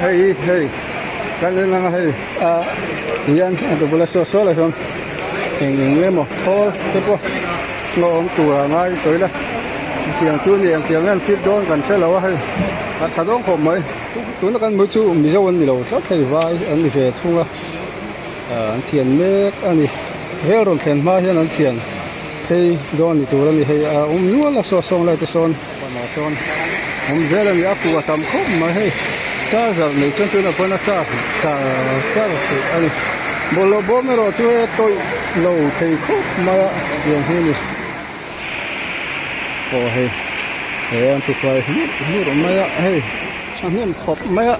hey kan lang hey yan ito pala so la son eng mo hol tepo ngom tua ngai toila tiang chu ni tiang an fit don kan se lawa hey ta dong khom mai tu na kan mu chu mi zo ni lo sa thei vai an ni ve thunga an thian mek ani hel ron thlen ma hian an thian hei don ni tur ani hei nual la so song lai te son ma son zela ni aku atam khom ma hei cha zar nei chen tu na pona cha ani bolo bomero chu toi lo thei khop ma yang hi ni hei an chu fai ni ro ma ya hei sang hian khop ma ya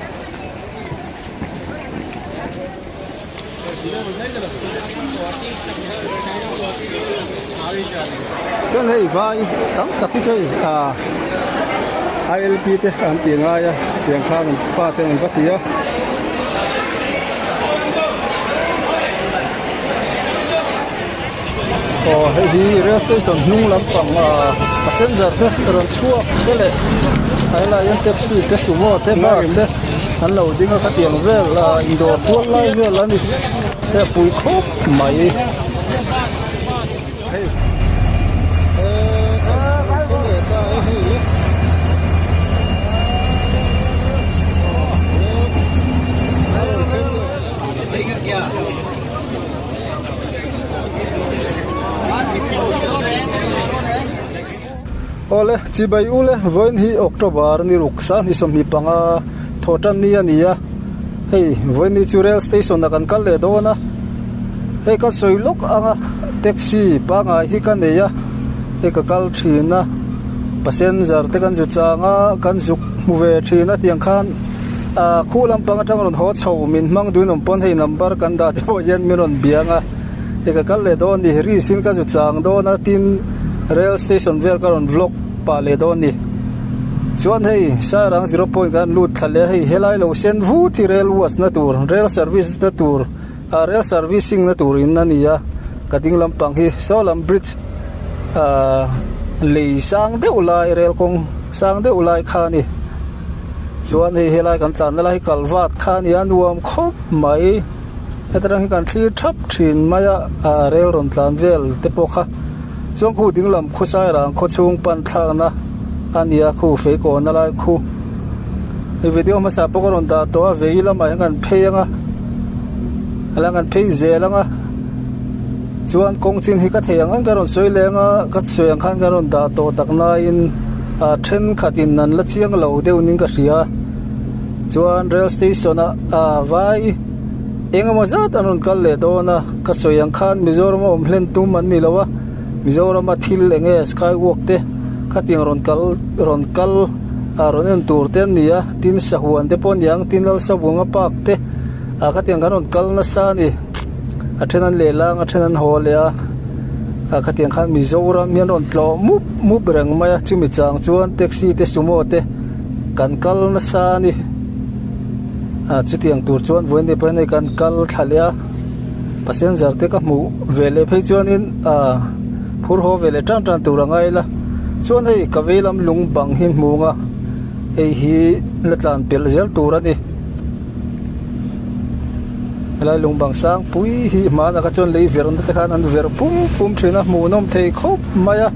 kan hei vai tam tak ti chơi ILP te kan tiang aya tiang kha kan pa te an patia hei hi rail station nung lam pang passenger te ron chua te le ai la yan taxi te sumo te bus te an lo dinga ka tiang vel indoor tual lai vel ani te pui khop mai hei ole chibai ule voin hi October ni ruksa ni somni panga thotan ni ania hei voin ni rail station na kan kal le dona hei ka soilok anga taxi panga hi kan neya hei ka kal thina passenger te kan ju changa kan juk muwe thina tiang khan khulam panga tangron ho chho min mang duinom pon hei number kan da te bo yen miron bianga hei ka kal le don ni ri sin ka ju chang dona tin rail station ver karon vlog pa le don ni chuan hei sarang 0 point kan lut thale hei helai lo sen vu ti rail was na tur rail service na tur rail servicing na tur in ania kading lampang hi solam bridge le sang de ulai rail kong sang de ulai khani chuan hei helai kan tan lai kalwat khani anuam khop mai hetarang hi kan thli thap thin maya rail ron tlan vel te pokhaช่วงคู่ดิ้งลำคู่ซ้ายหลังคู่ช่วงปันทางนะอันนี้คู่เฟกอนอะไรคู่วิดีโอมาสับปะกรอนตาตัวเวยิละมาอย่างนั้นเพยงอะไรงั้นเพยเจลังช่วงกงจินฮิกัดเฮียงกันรอนสวยเลงกัดสวยงขันกันรอนตาตัวตักนายนเทรนขัดอินนั้นละเชียงเหล่าเดียวนิ่งกับเสียช่วงเรลสเตชันไว้เองมาจัดอันนั้นกันเลยโดนกัดสวยงขันมิโซรามอมเล่นตุ้มมันนี่ละวะมิโซรามาทิลเองสกายวอล์กเตขัดยังรอนกัลรอนเอ็นตูร์เตนนี่ตินสะหวนเตปอนยังตินลสะวงปากเตขัดยังกันรอนกัลนัสานี่เทนันเลลังเทนันฮอลเลยขัดยังขันมิโซรามีรอนตลอมุบเริงมาจิมิจังชวนแท็กซี่เตสุโมเตกันกัลนัสานี่จุดยังตูร์ชวนวันนี้เป็นในกันกัลทะเลปัสเซนจาร์เตกับมูเวลเพ่จวนินพูดโฮเวลจันตัวรังไงล่ะส่วนให้กเวลำลุงบังหินมูงไอ้ฮีละตันเปลเจลตัวนี่อะไรลุงบังสร้างปุ้ยฮีมานะก็จนเลยเวรนตะขันอันเวรปุ่มเชนะมูน้ำเทคบมาอะ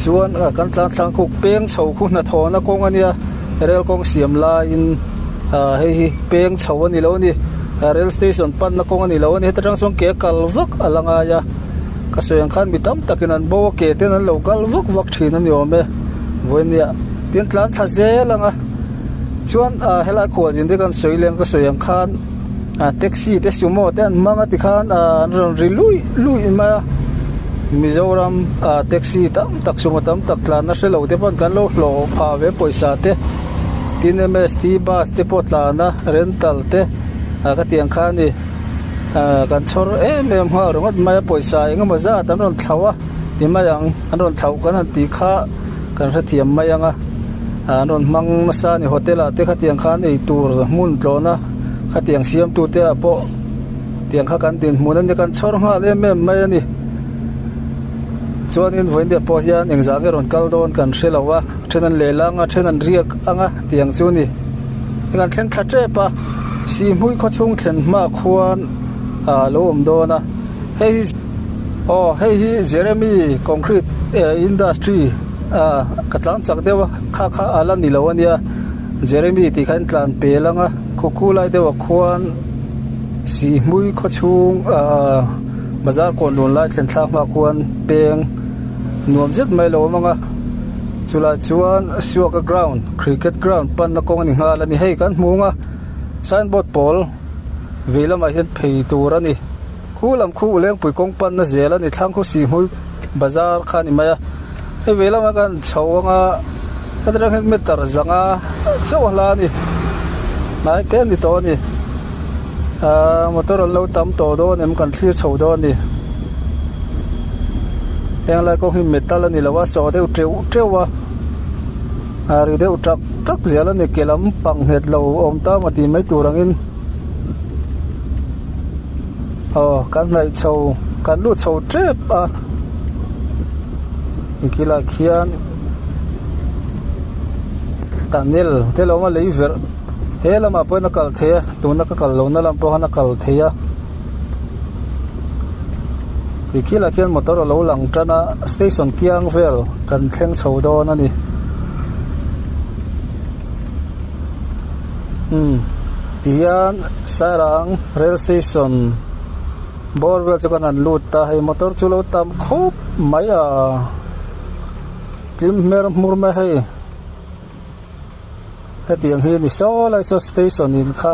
ส่วนกันทางคุกเปียงเฉาคุณนะทอนะกงอันเนี้ยเรลกงเสียมลายให้เปียงเฉาอันนี้แล้วนี่เรลสเตชันปั้นนะกงอันนี้แล้วนี่แต่ทางส่วนเกี่ยกัลวักอะไรเงี้ยก็ส่วนขันมีตั้มตะกินันโบเกตนั้นโลกัลวักชีนั่นอยู่ไหมวันนี้เตียนร้านทัศเจลังส่วนเฮลัยขวดยินดีกันสวยเลี้ยงก็ส่วนขันแท็กซี่เตสุโม่เต้นมังติขันริลุยมามิโซรามแท็กซี่ตั้มตักสุโม่ตั้มตักลานนั่นเสลาเตปอนกันโลพาเวปอยสาเตตินเมสตีบาสเตปอตลานะเรนตัลเตก็เตียงขันนี่กันชอร์เมมฮาร์มันมาปอยสายงั้นมาจ้าตอนนั้นเท้าที่มาอย่างอันนั้นเท้ากันตีข้ากันเทียมมาอย่างอันนั้นมังมาซานี่โฮเทลเตะขัดเตียงขันในตัวมุนโลนะขัดเตียงเสียมตัวเตะปอเตียงข้ากันตีนมุนนั่นกันชอร์ฮาเล่เมมมาอย่างนี้ส่วนนี้วันเดียปอยานเองจากรอนกัลโดนกันเชลวะเช่นนั้นเลลังเช่นนั้นเรียกอังเตียงจูนี่ กันเข็นคาเจปะสีมุ้ยเขาชงเข็นมาควรลมโดนะให้เจเรมีคอนกรีตอินดัสทรีกัดลังจากเดียวข้าอาลันนี่ละวันเนี่ยเจเรมีที่ขันกลานเปลังคู่ไล่เดียวควรสีมุ้ยเขาชงมาจากคนโดนไล่เข็นทางมาควรเปียงนวมจิตไม่รู้มั้งจุฬาจวนสวกกราวน์คริกเก็ตกราวน์ปันนักกงนี่ฮาลันนี่ให้กันมุงไซน์บอร์ดบอลเวลามาเห็นเพย์ตัวนี่คู่ลำคู่เลี้ยงปุ๋ยกงปันน่ะเสียแล้วนี่ทางคู่สีมุ้ยบาซาร์ขานี่มาให้เวลามากันชาวก็จะเห็นเมตรจังเจ้าลานี่นายเต้นนี่ตัวนี่มอเตอร์เราตำตัวโดนนี่มันกันที่ชาวโดนนี่ยังไรก็หิมเมตาลนี่ละว่าสอเดียวเจ้าวะหรือเดียวจักเสียแล้วนี่เกล้ำปังเห็ดเราอมตามาตีไม่ตัวรังอินการในชาวการลู่ชาวเจ็บอีกกีฬาเขียนตันนิลเทเรามาเลยเวอร์เฮลมาเป็นนักการเทียตัวนักการเรานั่นลำพอนักการเทียอีกกีฬาเขียนมอเตอร์เราหลังจากนั้นสเตชันเกียงเวลกันแข่งชาวดอนั่นนี่ที่ยันสายรังเรลสเตชันบอร์เวลจะกันลูดตาให้มอเตอร์ชุลตามคบไม่ทิมเมรมูร์ไม่ให้เตียงฮีนี่โซ่ไลซ์สเตชันนี่ค่ะ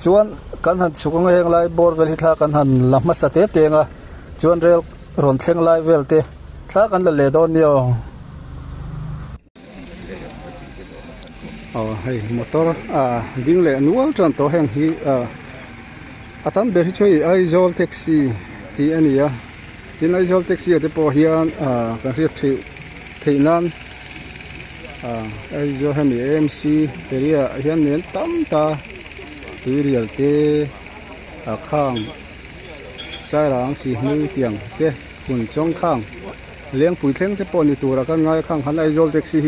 ชวนกันหันสุกงเฮงไลบอร์เวลที่ท่ากันหันลำมาสเตตเองชวนเรลรอนเฮงไลเวลเตท่ากันเลดอนเดียวให้มอเตอร์ดิ้งเลยนัวจนตัวแห่งที่ทำเบรช่วยไอโซลแท็กซี่ที่อันนี้ที่ไอโซลแท็กซี่ที่พอเฮียนกันเรียกที่นั่นไอโซลให้มีเอ็มซีเรียเฮียนเน้นตั้มตาตัวเรียลเตข้างสายหลังสีมือเตียงเตะหุ่นจ้องข้างเลี้ยงปุ๋ยเท่งที่ปนในตัวแล้วก็ง่ายข้างหันไอโซลแท็กซี่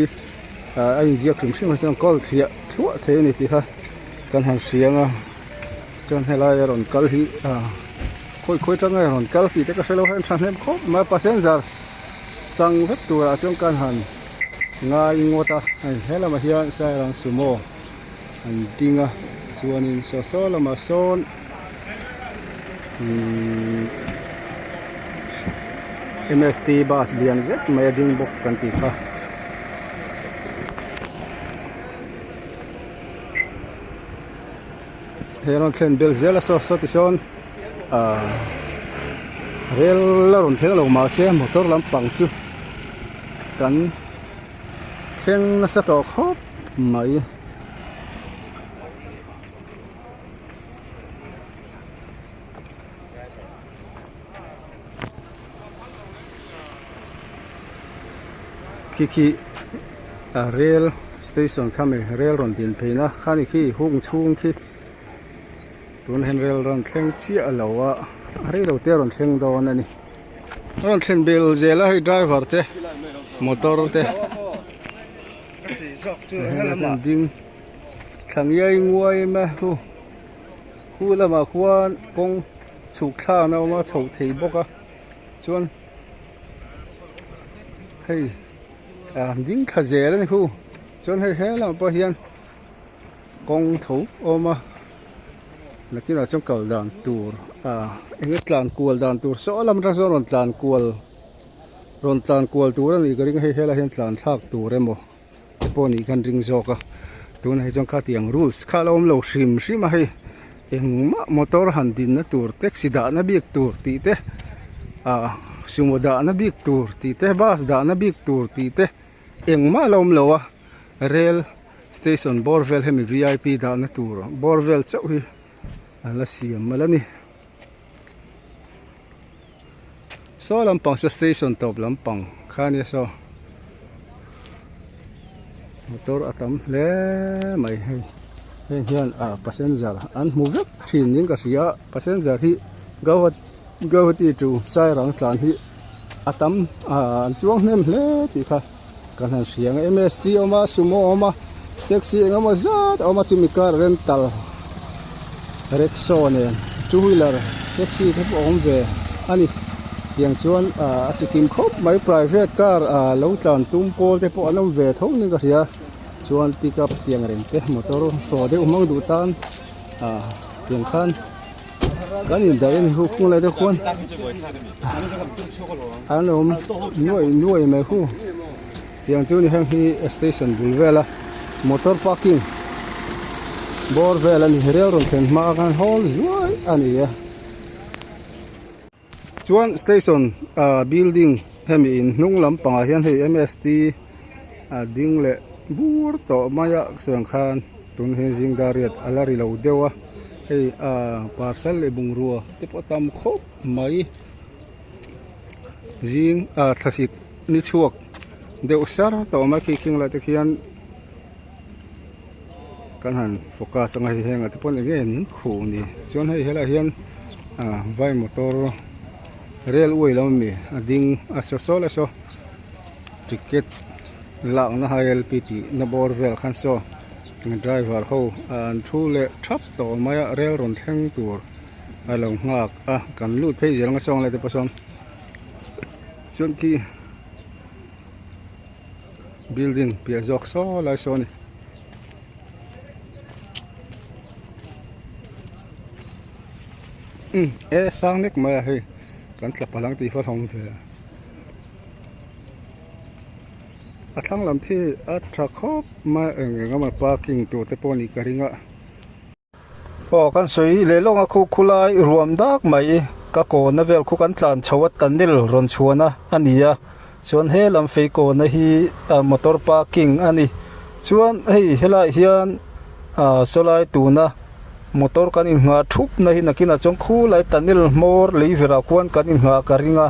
ไอ้เจ้าขึ้นชื่อมันจะก็เสียทั่วเทนี่ที่ค่ะกันหันเสียงจนให้ลายรอนกัลที่คุยจังไงรอนกัลที่แต่ก็ใช้เราให้ฉันเห็นครบมาพัฒนาสังเกตตัวจนกันหันง่ายงดให้เรามาเฮียนใส่รังสุโมอันจริงส่วนนี้โซ่เรามาโซนMST บาสเดียนเซ็ตมาดิ้งบกกันที่ค่ะเฮรอนเซนเบลเซลสอติชอนเรลลารอนเทงลงมาเสียมอเตอร์ลำปังจูกันเสียงนัสตอครบไม่คีเรลสเตชันข้ามเรลรอนดินเพนะข้านี่คีหุ่งชุ่งคีตัวเห็นเรลรอนแข่งเชี่ยแล้วว่าอะไรเราเตะรอนแข่งโดนนี่รอนเส้นเบลเซล่าให้ไดรเวอร์เตะมอเตอร์เตะดิ้งขังยัยงวยไหมคู่ละมาควรกงฉุกข้าวนะมาฉกถีบกชวนให้ดิ้งขะเจแล้วนี่คู่ชวนให้เฮล่ะพอเฮียนกงถูออกมานักกีฬาจงกอลดานตูร์เอ็งตลานกวลดานตูร์โซ่ลำรักโซ่รอนตลานกวลตูร์นี่ก็ริงให้เฮล่ะเห็นตลานทักตูร์เรมโบปอนี่กันริงโซกตัวนี้จงข้าเตียงรูลส์ข้าเราเราชิมมาให้เอ็งมอเตอร์หันดินนะตูร์แท็กซี่ด่านนะบิ๊กตูร์ตีเตซูโม่ด่านนะบิ๊กตูร์ตีเตบัสด่านนะบิ๊กตูร์ตีเตเอ็งมาเราเรลสเตชันบอร์เวลให้มี VIP ด่านนะตูร์บอร์เวลเจ้าฮีละเสียมาแล้วนี่โซ่ลำปังสเตชันตบลำปังข้านี่โซ่มอเตอร์อัตมเล่ไม่ให้เฮียนpassenger อันมูฟทีนิ่งก็เสีย passenger ที่กาวตีจูสายรังจานที่ atam an chuang nem hle ti kha kan han siang MST oma sumo oma taxi engama zat oma chumi car rental rickshaw ne two wheeler taxi te om ve ani tiang chuan a chikim khop mai private car lo tlan tum pol te po anom ve thong ni ka ria chuan pick up tiang reng te motor so de umang du tan tiang khan kan in dai ni hu khung lai de khon anom nuai mai hu tiang chu ni hang hi station bul vela motor parking bor vela ni rel ron chen ma kan hol zuai ani ya chuan station building hemi in hnunglam panga hian hei MST ding le bur to maya sang khan tun he jing dariat alari lo dewa hei parcel le bungrua te potam khop mai jing thasik ni chuak de usar to ma ki king la te khian kan han focus anga hi henga te pon again nin khu ni chuan hei hela hian vai motor railway lo mi ading asosol aso ticket la na HLPT na bor vel khan so driver ho an thu le thap to maya rail ron theng tur along ngak kan lut phei jeng song le te pasom chun ki building pia jok so lai so ni sang nek ma he kan tla palang ti fa thong ve athlang lam thi tra khop ma engama parking to te poni karinga kan soi le longa khu khulai ruam dak mai ka ko na vel khu kan tlan chawat tanil ron chuana ania chuan he lam fei ko na hi motor parking ani chuan hei helai hian solai tuna motor kan in nga thup na hi nakina chong khu lai tanil mor leivera kwan kan in nga karinga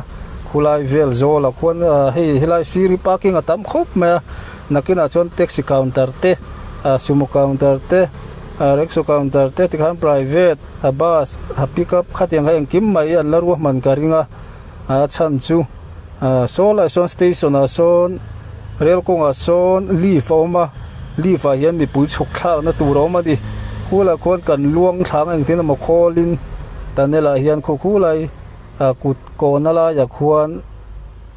khulai vel zola kwan hei helai siri parking atam khop ma nakina chon taxi counter te sumo counter te rickshaw counter te tikhan private bus pick up khatiang hang kim mai an larwa man karinga chan chu sola son station son rail kong son leaf oma leaf hian mi pui chok thla na tur oma di khula khon kan luang thang ang tin ma kholin tanela hian khulai kut konala ya khwan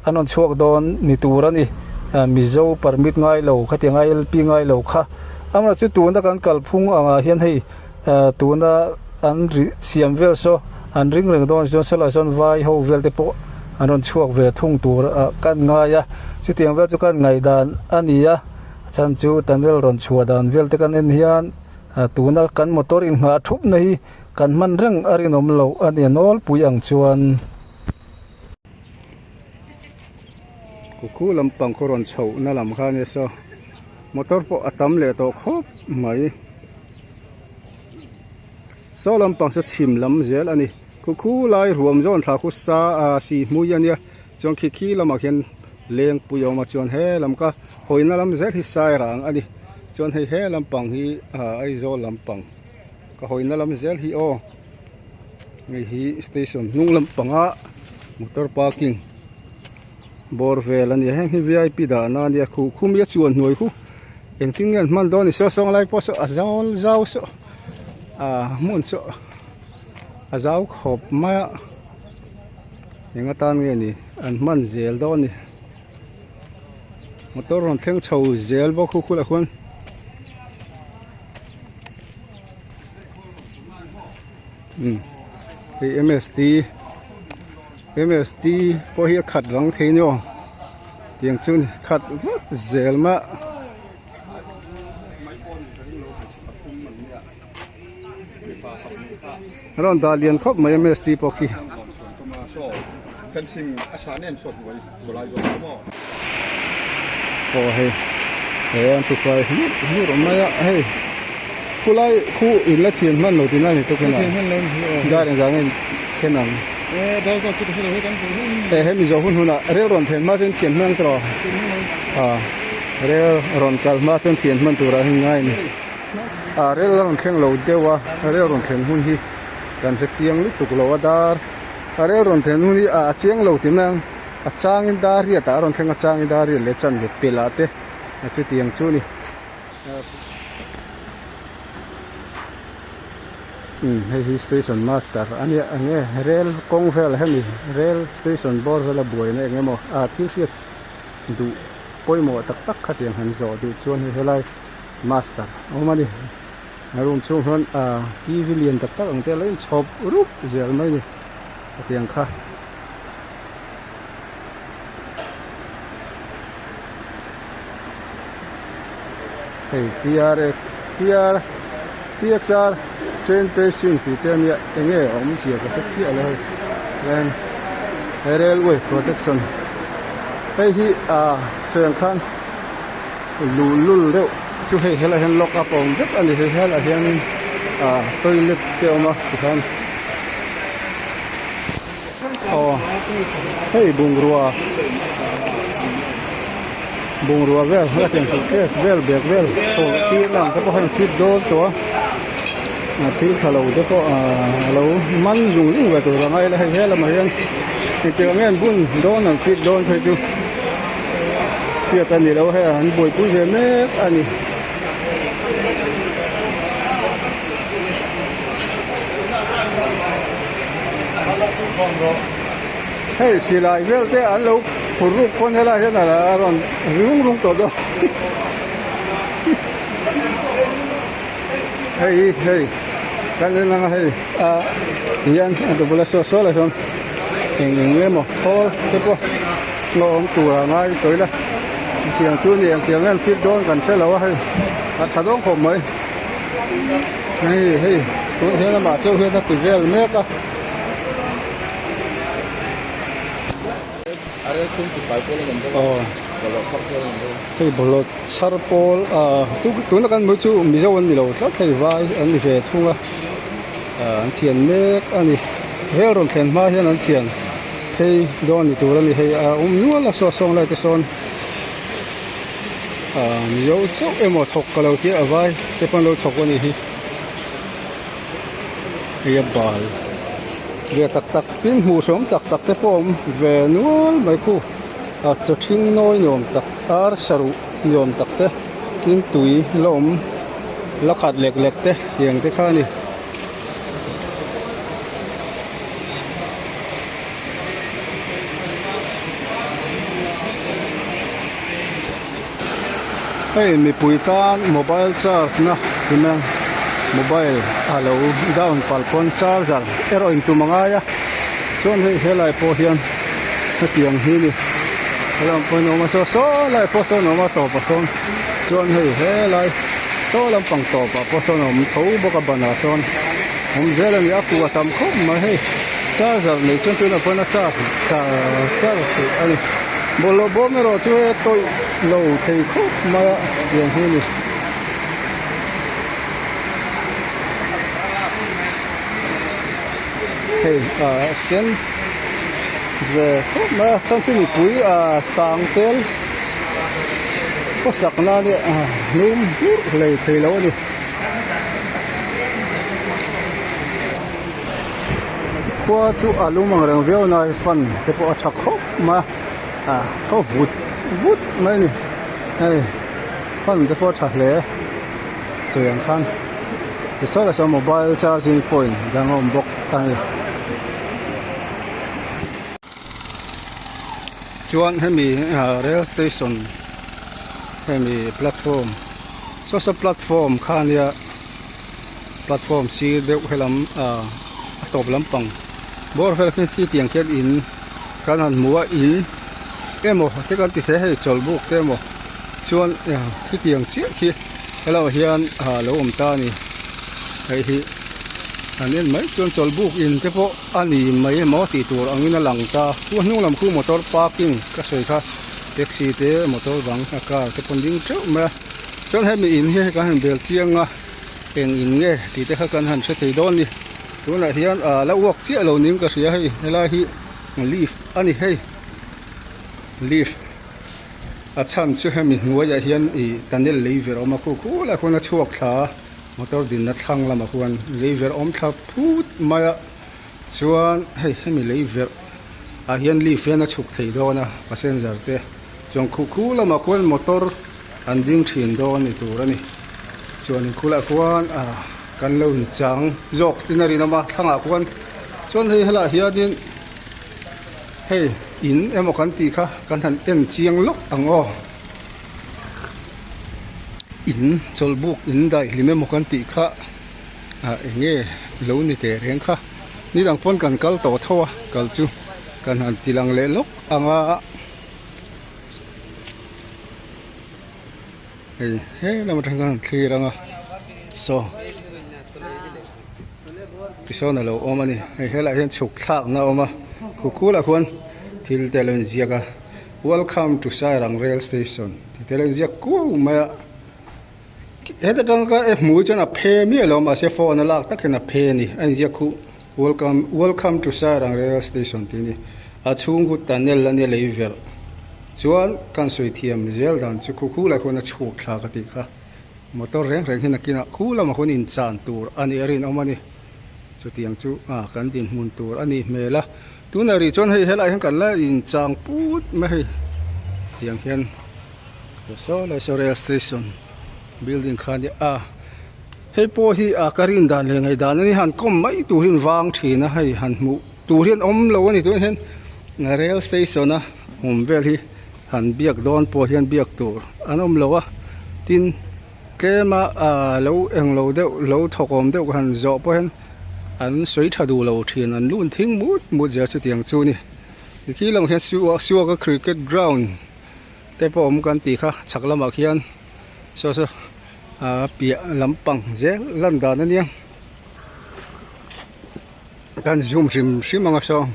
anon chuak don ni turani mizo permit ngai lo khati ngai LP ngai lo kha amra chu tuna kan kalphung anga hian hei tuna an siam vel so an ring don sela son vai ho vel te po anon chuak ve thung tur kan ngaya chu tiang vel chu kan ngai dan ania chan chu tanel ron chua dan vel te kan en hian tuna kan motor in nga thup nei kan man reng arinom lo ani nol puyang chuan ku lampang koron chho na lam khane so motor po atam le to khop mai so lampang sa chim lam zel ani ku lai ruam zon tha khu sa si muyania chong khi lama khen leng puyoma chuan he lam ka hoina lam zel hi sai rang ani chuan he lampang hi ai zo lampang ka hoina lam zel hi hi station nung lampanga motor parking bor vel ani heng hi VIP da na ni khu mi chuan noi khu engting ngan man don so song lai po so azol zau so mun so azau khop ma enga tan nge ni an man zel don ni motor ron theng chho zel bo khu la khon MST po hi khat rang theino tiang chun khat vot zel ma ron dalian khop mai MST po ki fencing asanem sot wai solai zo mo he an su fai hi ro ma ya he khulai khu in la thian man lo tin ani to kana da ren jang khenang da zo chu he he kan he mi zo hun huna re ron then ma chen thian mang tro re ron kal ma chen thian man tu ra ngai ni re ron theng lo dewa re ron then hun hi kan se chiang lu tuk lo dar re ron then hun hi chiang lo tin nang achangin daria ta ron thenga changin daria le chan le pelate chu tiang chu ni hei station master ania ange rail kongvel hemi rail station bor vela buai na engemo thil fiat du poimo tak khatiang han zo du chuan hi helai master omani room chung hon pavilion tak angte lein chop rup zel mai ni tiang kha hei TXR train passing ti te nia enge om chia ka thi ala len railway protection hei hi seng khan lul reu chu hei hela hen lock up on dep ani hei hela hian toilet te oma khan hei bungrua vel la tiang su kes vel bek vel so ti lang ka han fit do to thil thalo de ko lo man yung ling wa to rangai la hei hela ma hian ti te ngen bun don an fit don phei tu pia tan ni lo he an boi pu je me ani hei silai vel te an lo puruk kon hela hena la ron rung to do hei kan na hei yan to bola so la son eng mo hol te po no om tu ra ngai toi la tiang chu ni tiang ngan fit don kan se la wa hei tha dong khom mai hei tu hela ma chu he ta tu vel me ka are 25 pol kan bolo khop pol thei bolo char pol tu na kan mu chu mi zo an ni lo tla thei vai an ni ve thunga an thian mek ani he ron thlen ma hian an thian hei don ni tu ran ni hei nu la so song lai te son mi zo chau emo thok ka lo ti avai te pan lo thok ani hi ye bal ve tak tin hu som tak te pom ve nual mai khu chu thing noi nom tak ar saru nom tak te tin tui lom lakhat lek te tiang te kha ni hei mi puitan mobile charge na timang mobile alo down palpon charger ero in tu mangaya chon hei helai po hian tiang hi ni alam po no ma so lai po so no ma to pa son chon hei helai so lam pang to pa po so no mi tho bo ka bana son zela ni aku atam khom ma hei charger nei chon tu na po na charge ani bolo bomero chu toi lo thei khop ma tiang hi ni hei sen về mà trong cái này cuối sáng tel có sạc na đi núm lấy thấy lâu đi qua chú alu mang rang veo này phân cái bộ chắc khóc mà có vút mấy này hey phân cái bộ chắc lẽ rồi anh khăn cái số là số mobile charging point đang ôm bọc này chuan hemi rail station hemi platform so platform khania platform si deuh helam top lampang bor fel khi tiang ket in kan han muwa in emo te kan ti the hei cholbuk te mo chuan khi tiang chi khi hello hian lo ta ni hei hi anen mai chuan cholbuk in te po ani mai mo ti tur angina langta tu hnung lam khu motor parking ka soi kha taxi te motor bang car te ponding cheu ma chuan hemi in hi ka han bel chianga eng in nge ti te kha kan han se thei don ni tuna hian la wok chi lo ning ka ria hei hela hi leaf ani hei leaf chan chu hemi nuaya hian I tunnel lever oma khu la khona chuak tha motor din na thlang lama khuan lever om tha phut maya chuan hei hemi lever hian leaf hian a chuk thei dawn a passenger te chong khu lama khuan motor an ding thin dawn ni tur ani chuan khula khuan kan lo in chang jok tinari nama thanga khuan chuan hei hala hianin hei in emo kan ti kha kan han en chiang lok ango in cholbuk in dai hlime mo kan ti kha enge lo ni te reng kha ni dang pon kan kal to thawa kal chu kan han tilang le lok anga hei lam thang kan thli ranga so pisona lo omani hela hian chuk thak na oma khula khon thil telon ziaga welcome to Sairang rail station telon ziak ku ma heta tangka mu chana phe mi lo ma se phone lak takhena phe ni an ziak khu welcome to Sairang rail station tini achung gu tunnel la ne leiver chuan kan soi thiam zel dan chu khula khona chuk thla ka ti kha motor reng hina kina khula ma khon in chan tur ani arin omani chu tiang chu kan din mun tur ani mela tunari chon hei hela hian kan la in chang put ma hei tiang hian so rail station building khani hei po hi karin dan le ngai dan ani han kom mai turin wang thina hei han mu turin om lo ani tu hen rail station a vel hi han biak don po hian biak tur anom lo a tin kema lo eng lo deuh lo thokom deuh han zo po hen an soi thadu lo thin an lun thing mut ja chu tiang chu ni ki long hian suwa ka cricket ground te po om kan ti kha chaklama khian so pia lampang je lan dan ani kan zoom sim anga so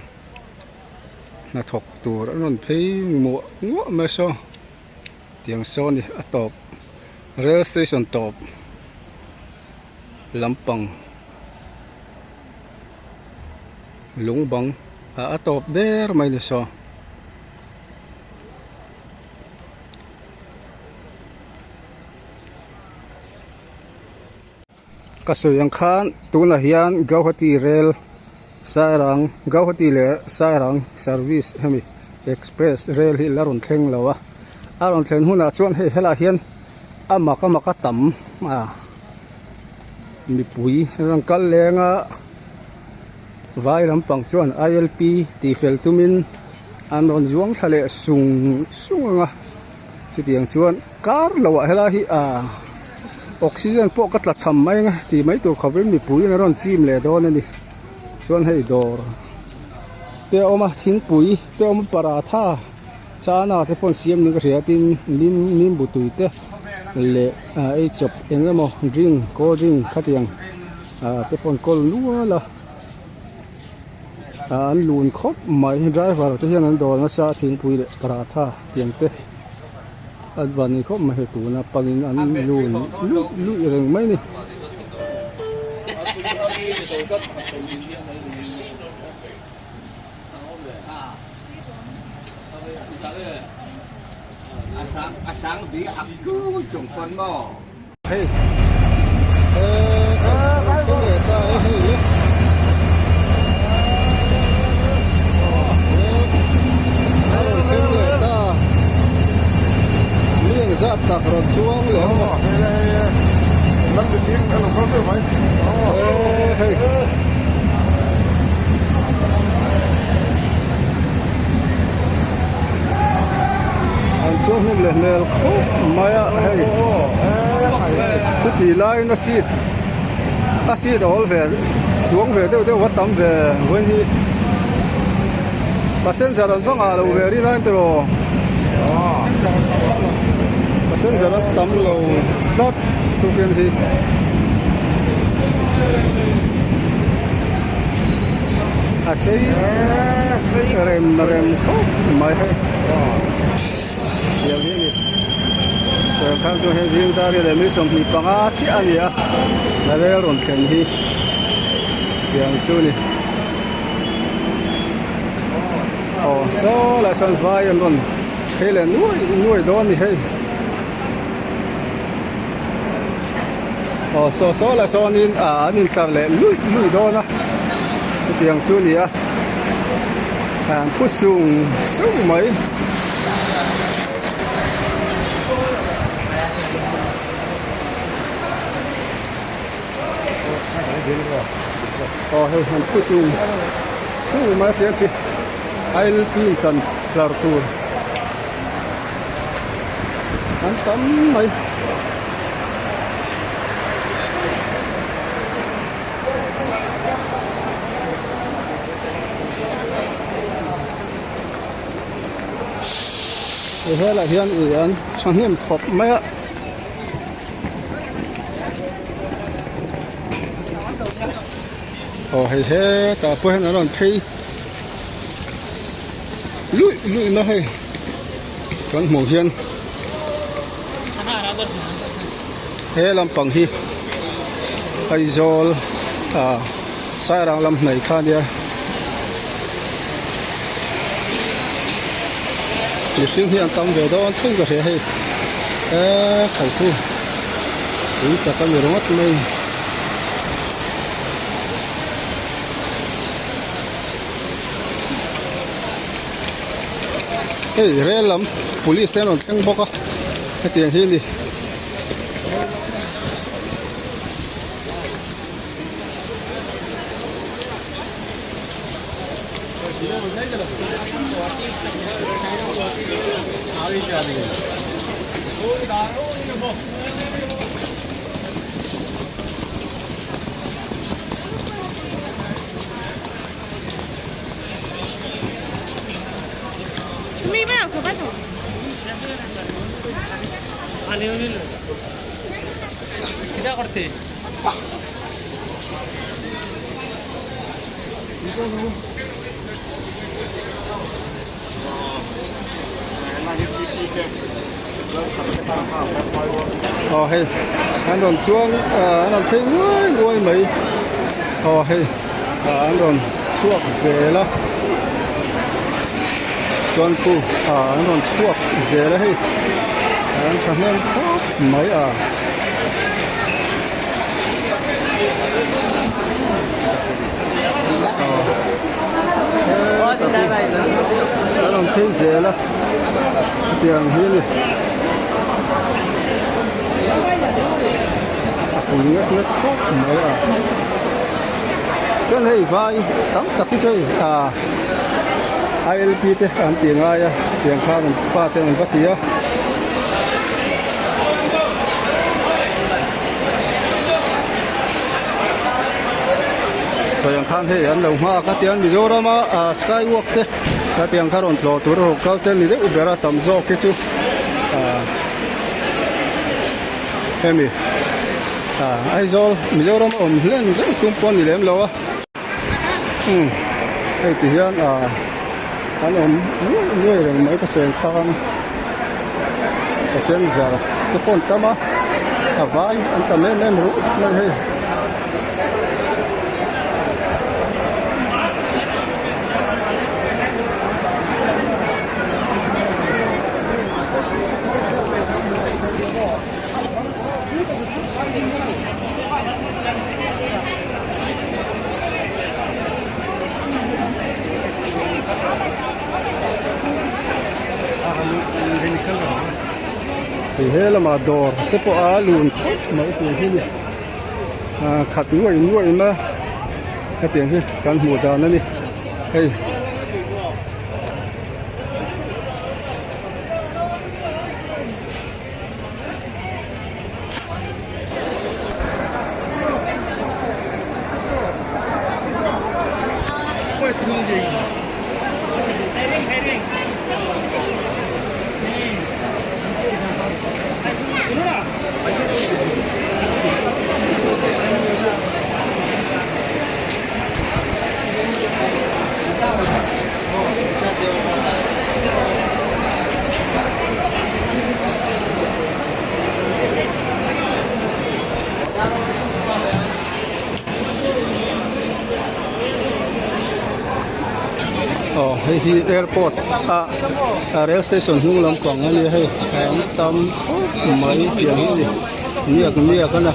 na thok tur anon phei mo ngo ma so tiang so ni atop rail station top lampang lungbang atop der mai ni so kasuyang khan tuna hian Guwahati rail Sairang Guwahati le Sairang service hemi express rail hi larun thleng lawa aron thlen huna chuan hei hela hian amaka tam mi pui rang kal lenga vai lampang chuan ILP ti fel tumin anon zuang thale sunga chu tiang chuan kar lawa hela hi oxygen po katla cham mai nga ti mai tu khaben mi pui na ron chim le don ani chuan hei dor te oma thing pui te oma paratha chana te pon siam ni ka riatin nim butui te le ei chop engemo drink cold drink khatiang te pon kol nuala an lun khop mai driver te hian an dor na sa thing pui le paratha tiang te advani khop ma he tu na pangin an lun lu reng mai ni asang bi akku chung kon mo hey cái này ta hey ra tạc rồi chuôngเลยnăm mươi tiếng anh làm không được mấy anh chuông nước lên lên mày hay chút tí lại nó xịt all về xuống về đâu vắt tắm về với đi bà sen giờ đang phong à đâu về đi lại rồi sen giờ đang tắm lâu lót tu kiến thì xây rem khóc mày hay giờ đi giờ khang tu hay riêng ta đi để mấy sòng bị băng á chỉ anh à là đây rồi khen hi yang chu ni số là sân vai luôn hay là nuôi đó ni hay số là số nín cả lệ nuôi đó na tiếng chu ni à ทางผู้สูงไหมให้ทางผู้สูงไหมเทียบที่ไอล์ปีนกันคลาร์ตูอันตั้มไหมเฮ้ยละเฮียนอีอันช่างเฮียนขบไหมอะให้เฮ้แต่พวกนั้นพี่ลุยมาให้กันหมู่เฮียนเฮ้ลำปังฮีไอโซลสายรางลำไหนข้าเดียอยู่ซึ่งเฮียนตั้งเดี๋ยวต้องทุ่งกระเทให้ไข่คู่หรือแต่ก็อยู่ตรงนั้นเลยเรื่องลำ police เนี่ยนทั้งบกให้เตียงที่นี่ไม่เอาคือว่าถูกอันนี้นี่เลยคิดว่าकरतेให้อันนั้นช่วงอันนั้นเพลงรวยไหมให้อันนั้นช่วงเสร็จแล้วส่วนกูอันนั้นช่วงเสร็จแล้วให้อันนั้นทำให้ไหมอันนั้นเพลงเสร็จแล้วเสียงที่นี่ngất khóc mới cái này vai tắm tắc chơi ILP thế ăn tiền ai tiền khá mình ba tiền mình bắt tía rồi yang khan thế ăn đồng hoa các tiền ví dụ đó mà skywalk thế các tiền khá rộn lò tủ rồi cao tên này đấy ubera tầm gió cái chú em đi ai zo mi zo ram len tum pon ni lem lo ai ti hian an nuôi rồi mấy cái sen khan cái sen già cái con tama vai anh ta men ru men hay thì thế là mà đồ cái bộ á lùn mấy tiền thế nhỉ khát nuôi mà cái tiền thế căn mùa đào nó đi hey hi airport rail station hung lam kwang ani hei ang tam mai tiang hi ni kan na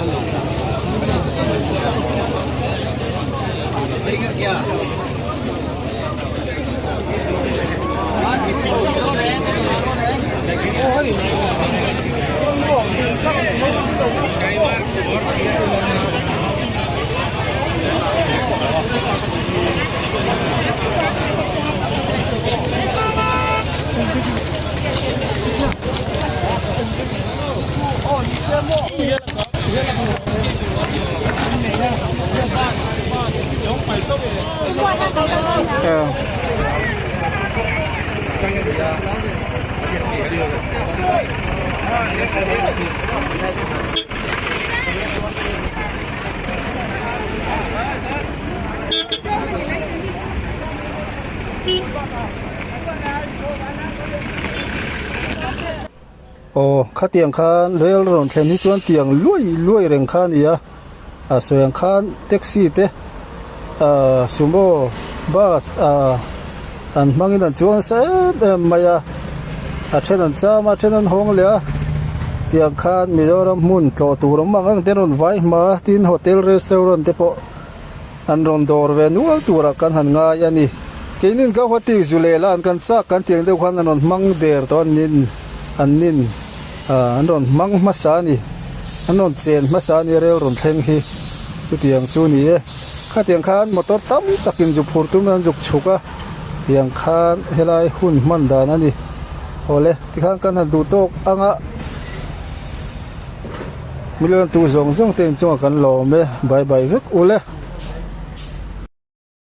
โอ้ข้าเตียงคานเรลรอนแค่นี้ชวนเตียงลุยเร่งคานอีอ่ะสวยงคานแท็กซี่เตซูโม่บัสอันมังอินันชวนเซมายาเช่นนั้นจ้ามาเช่นนั้นห้องเลยเตียงคานมีรำมุนโตตูรำมังเตรอนไว้มาที่โฮเทลรีสอร์ทเตปอันรอนดอร์เวนัวตัวรักกันหันง่ายอันนี้กินินก็หัวตีจุเลลานกันซักกันเตียงเดียวกันอันรอนมังเดอร์ตอนนินอันนินอันรอนมังมาสานีอันรอนเจนมาสานีเร็วรอนเทงฮีจุดเตียงจูนี้ข้าเตียงคานมอเตอร์ตั้มตะกินจุพูดตุ้มนั้นจุกชุกะเตียงคานเฮลัยหุ่นมันดานั่นนี่โอเลที่ข้างกันหันดูโต๊ะอ่างะมีเรื่องตู้ส่งเต็งจ้องกันหล่อไหมบายวิกโอเล